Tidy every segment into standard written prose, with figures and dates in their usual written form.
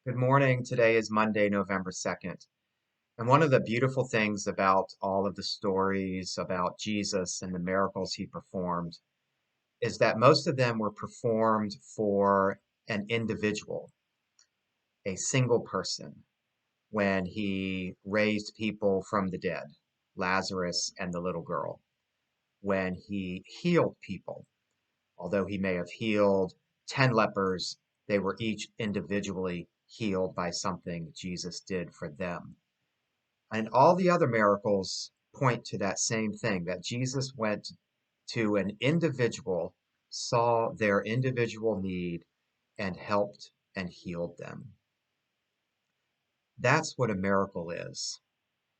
Good morning. Today is Monday, November 2nd. And one of the beautiful things about all of the stories about Jesus and the miracles he performed is that most of them were performed for an individual, a single person, when he raised people from the dead, Lazarus and the little girl, when he healed people. Although he may have healed 10 lepers, they were each individually healed by something Jesus did for them. And all the other miracles point to that same thing, that Jesus went to an individual, saw their individual need, and helped and healed them. That's what a miracle is.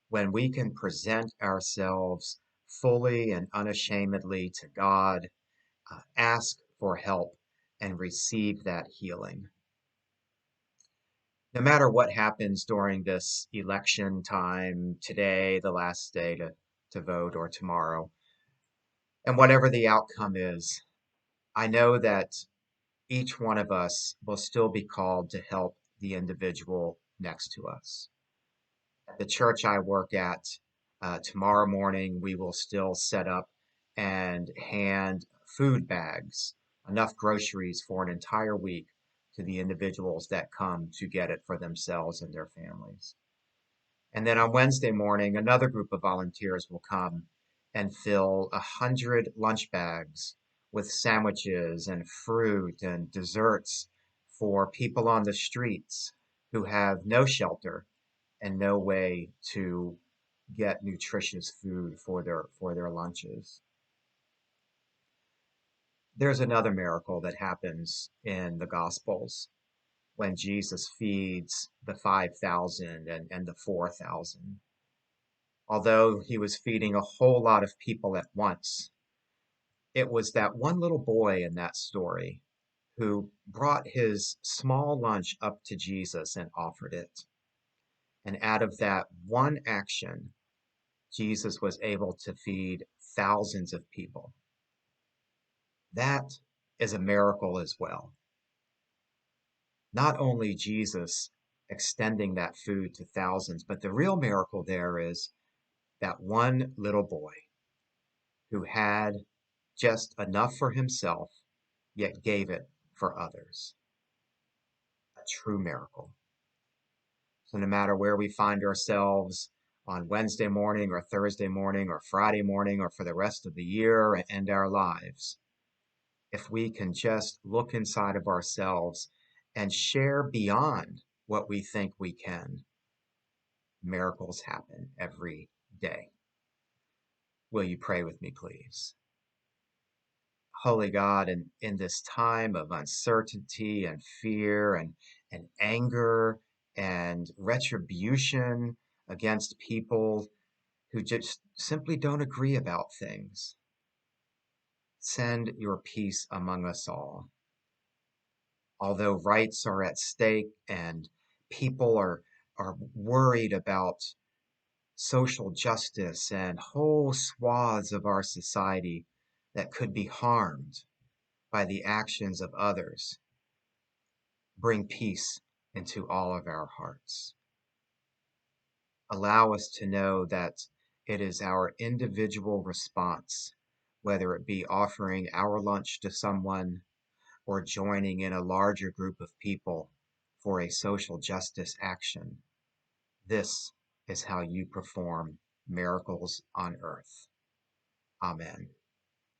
When we can present ourselves fully and unashamedly to God, ask for help, and receive that healing. No matter what happens during this election time, today, the last day to vote, or tomorrow, and whatever the outcome is, I know that each one of us will still be called to help the individual next to us. At the church I work at, tomorrow morning, we will still set up and hand food bags, enough groceries for an entire week, to the individuals that come to get it for themselves and their families. And then on Wednesday morning, another group of volunteers will come and fill 100 lunch bags with sandwiches and fruit and desserts for people on the streets who have no shelter and no way to get nutritious food for their lunches. There's another miracle that happens in the Gospels when Jesus feeds the 5,000 and the 4,000. Although he was feeding a whole lot of people at once, it was that one little boy in that story who brought his small lunch up to Jesus and offered it. And out of that one action, Jesus was able to feed thousands of people. That is a miracle as well. Not only Jesus extending that food to thousands, but the real miracle there is that one little boy who had just enough for himself, yet gave it for others. A true miracle. So no matter where we find ourselves on Wednesday morning or Thursday morning or Friday morning or for the rest of the year and our lives, if we can just look inside of ourselves and share beyond what we think we can, miracles happen every day. Will you pray with me, please? Holy God, in this time of uncertainty and fear and anger and retribution against people who just simply don't agree about things, send your peace among us all. Although rights are at stake and people are worried about social justice and whole swaths of our society that could be harmed by the actions of others, bring peace into all of our hearts. Allow us to know that it is our individual response, whether it be offering our lunch to someone or joining in a larger group of people for a social justice action. This is how you perform miracles on earth. Amen.